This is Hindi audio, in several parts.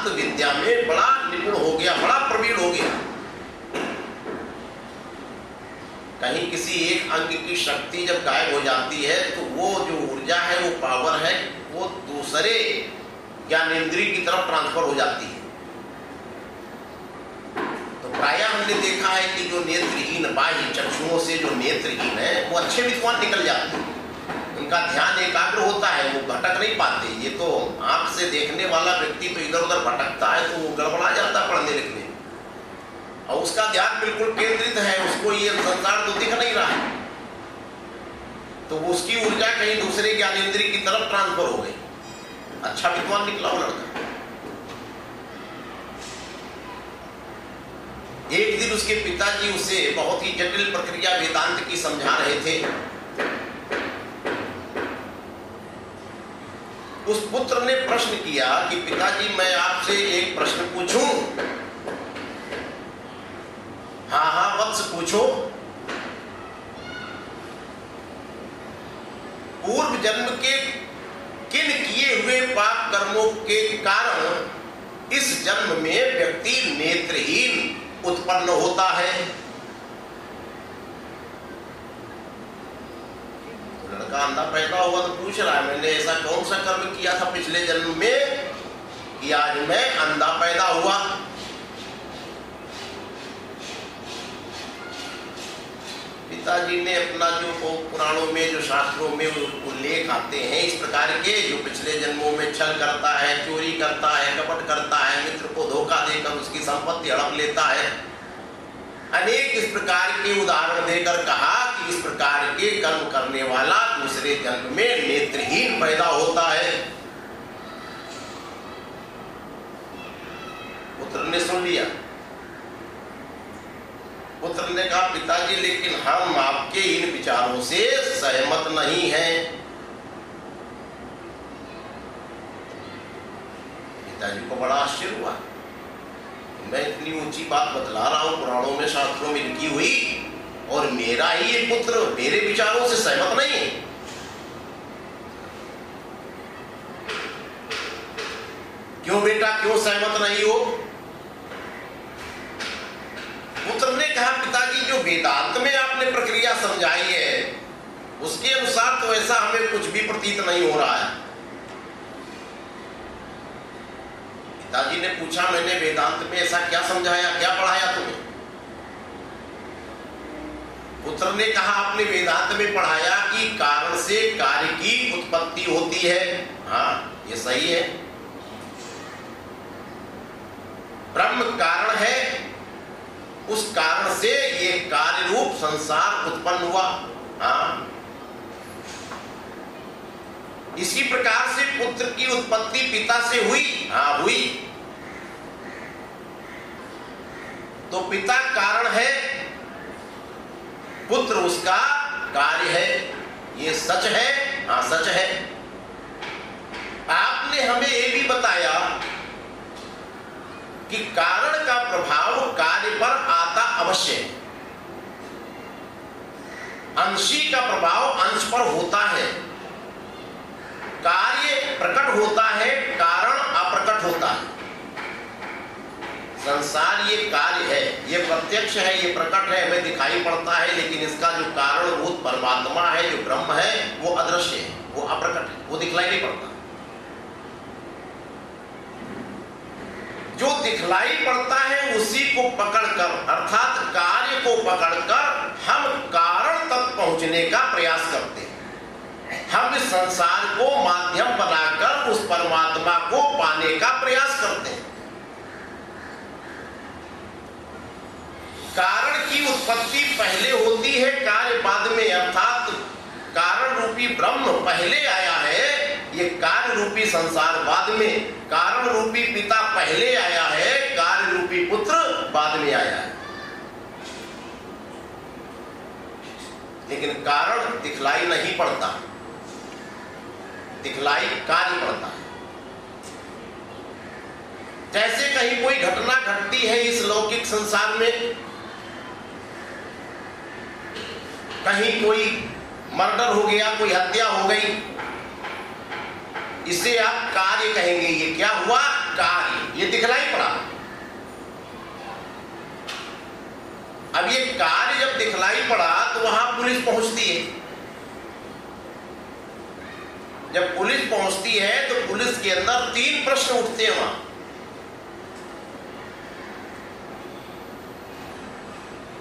वेदांत विद्या में बड़ा निपुण हो गया, बड़ा प्रवीण हो गया। कहीं किसी एक अंग की शक्ति जब गायब हो जाती है तो वो जो ऊर्जा है, वो पावर है, वो दूसरे ज्ञानेंद्रिय की तरफ ट्रांसफर हो जाती है। तो प्रायः हमने देखा है कि जो नेत्रहीन, बाह्य चक्षुओं से जो नेत्रहीन है वो अच्छे विद्वान निकल जाते हैं, उनका ध्यान एकाग्र होता है, वो भटक नहीं पाते। ये तो आंख से देखने वाला व्यक्ति तो इधर उधर भटकता है तो वो गड़बड़ा जाता है पढ़ने लिखने, और उसका ध्यान बिल्कुल केंद्रित है, उसको ये संसार तो दिख नहीं रहा है, तो उसकी ऊर्जा कहीं दूसरे ज्ञानेंद्रिय की तरफ ट्रांसफर हो गई। अच्छा विद्वान निकला वो लड़का। एक दिन उसके पिताजी उसे बहुत ही जटिल प्रक्रिया वेदांत की समझा रहे थे। उस पुत्र ने प्रश्न किया कि पिताजी मैं आपसे एक प्रश्न पूछूं? हाँ हाँ वत्स पूछो। पूर्व जन्म के किन किए हुए पाप कर्मों के कारण इस जन्म में व्यक्ति नेत्रहीन उत्पन्न होता है? लड़का अंधा पैदा हुआ तो पूछ रहा है मैंने ऐसा कौन सा कर्म किया था पिछले जन्म में कि आज मैं अंधा पैदा हुआ? पिताजी ने अपना जो पुराणों में, जो शास्त्रों में उल्लेख आते हैं इस प्रकार के, जो पिछले जन्मों में छल करता है, चोरी करता है, कपट करता है, मित्र को धोखा देकर उसकी संपत्ति हड़प लेता है, अनेक इस प्रकार के उदाहरण देकर कहा कि इस प्रकार के कर्म करने वाला दूसरे जन्म में नेत्रहीन पैदा होता है। पुत्र ने सुन लिया। पुत्र ने कहा पिताजी लेकिन हम आपके इन विचारों से सहमत नहीं हैं। पिताजी को बड़ा आश्चर्य हुआ, मैं इतनी ऊंची बात बतला रहा हूं पुराणों में, शास्त्रों में लिखी हुई, और मेरा ही ये पुत्र मेरे विचारों से सहमत नहीं है। क्यों बेटा, क्यों सहमत नहीं हो? पुत्र ने कहा पिताजी जो वेदांत में आपने प्रक्रिया समझाई है उसके अनुसार तो ऐसा हमें कुछ भी प्रतीत नहीं हो रहा है। पिताजी ने पूछा मैंने वेदांत में ऐसा क्या समझाया, क्या पढ़ाया तुम्हें? पुत्र ने कहा आपने वेदांत में पढ़ाया कि कारण से कार्य की उत्पत्ति होती है। हाँ ये सही है, ब्रह्म कारण है, उस कारण से ये कार्य रूप संसार उत्पन्न हुआ। हाँ इसी प्रकार से पुत्र की उत्पत्ति पिता से हुई। हाँ हुई। तो पिता कारण है, पुत्र उसका कार्य है, ये सच है। हाँ सच है। आपने हमें ये भी बताया कि कारण का प्रभाव कार्य पर आता अवश्य है, अंशी का प्रभाव अंश पर होता है, कार्य प्रकट होता है, कारण अप्रकट होता है। संसार ये कार्य है, ये प्रत्यक्ष है, ये प्रकट है, हमें दिखाई पड़ता है, लेकिन इसका जो कारणभूत परमात्मा है, जो ब्रह्म है, वो अदृश्य है, वो अप्रकट है, वो दिखलाई नहीं पड़ता। जो दिखलाई पड़ता है उसी को पकड़कर, अर्थात कार्य को पकड़कर हम कारण तक पहुंचने का प्रयास करते हैं। हम इस संसार को माध्यम बनाकर उस परमात्मा को पाने का प्रयास करते हैं। कारण की उत्पत्ति पहले होती है, कार्य बाद में, अर्थात कारण रूपी ब्रह्म पहले आया है, ये कार्य रूपी संसार बाद में। कारण रूपी पिता पहले आया है, कार्य रूपी पुत्र बाद में आया है। लेकिन कारण दिखलाई नहीं पड़ता, दिखलाई कार्य पड़ता है। जैसे कहीं कोई घटना घटती है इस लौकिक संसार में, कहीं कोई मर्डर हो गया, कोई हत्या हो गई, इसे आप कार्य कहेंगे। ये क्या हुआ? कार्य। ये दिखलाई पड़ा। अब ये कार्य जब दिखलाई पड़ा तो वहां पुलिस पहुंचती है। जब पुलिस पहुंचती है तो पुलिस के अंदर 3 प्रश्न उठते हैं वहां।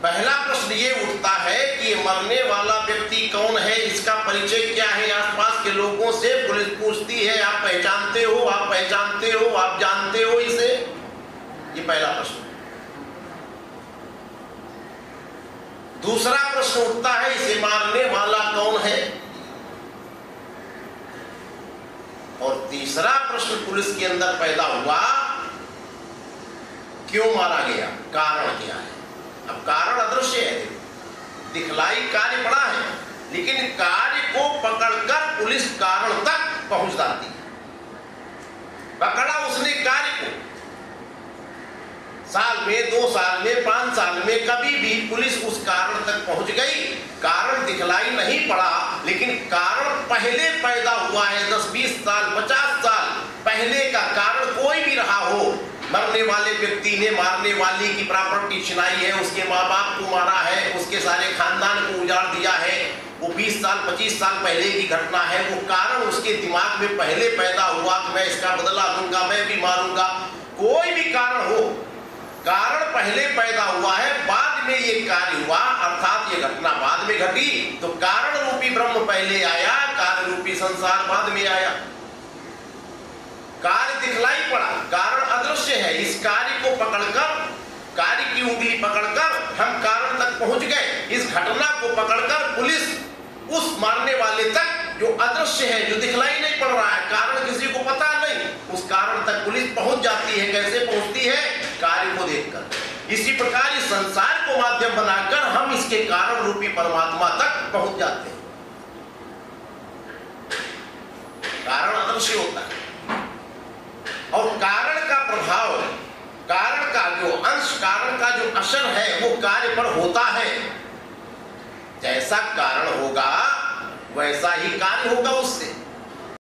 पहला प्रश्न ये उठता है कि ये मरने वाला व्यक्ति कौन है, इसका परिचय क्या है। आसपास के लोगों से पुलिस पूछती है, आप पहचानते हो, आप पहचानते हो, आप जानते हो इसे। ये पहला प्रश्न। दूसरा प्रश्न उठता है, इसे मारने वाला कौन है। और तीसरा प्रश्न पुलिस के अंदर पैदा हुआ, क्यों मारा गया, कारण क्या है। अब कारण अदृश्य है, दिखलाई कार्य पड़ा है, लेकिन कार्य को पकड़कर पुलिस कारण तक पहुंच जाती है। पकड़ा उसने कार्य को, साल में, 2 साल में, 5 साल में, कभी भी पुलिस उस कारण तक पहुंच गई। कारण दिखलाई नहीं पड़ा, लेकिन कारण पहले पैदा हुआ है। 10, 20 साल, 50 साल पहले का कारण कोई भी रहा हो। मरने वाले व्यक्ति ने मारने वाली की प्रॉपर्टी छिनाई है, उसके माँ बाप को मारा है, उसके सारे खानदान को उजाड़ दिया है। वो 20 साल, 25 साल पहले की घटना है। वो कारण उसके दिमाग में पहले पैदा हुआ कि मैं इसका बदला लूंगा, मैं भी मारूंगा। कोई भी कारण हो, कारण पहले पैदा हुआ है, बाद में ये कार्य हुआ, अर्थात ये घटना बाद में घटी। तो कारण रूपी ब्रह्म पहले आया, कार्य रूपी संसार बाद में आया। कार्य दिखलाई पड़ा, कारण अदृश्य है। इस कार्य को पकड़कर, कार्य की उंगली पकड़कर हम कारण तक पहुंच गए। इस घटना को पकड़कर पुलिस उस मारने वाले तक, जो अदृश्य है, जो दिखलाई नहीं पड़ रहा है, कारण किसी को पता नहीं, उस कारण तक पुलिस पहुंच जाती है। कैसे पहुंचती है, कार्य को देखकर। इसी प्रकार इस संसार को माध्यम बनाकर हम इसके कारण रूपी परमात्मा तक पहुंच जाते हैं। कारण अदृश्य होता है और कारण का प्रभाव, कारण का जो अंश, कारण का जो असर है वो कार्य पर होता है। जैसा कारण होगा वैसा ही कार्य होगा उससे।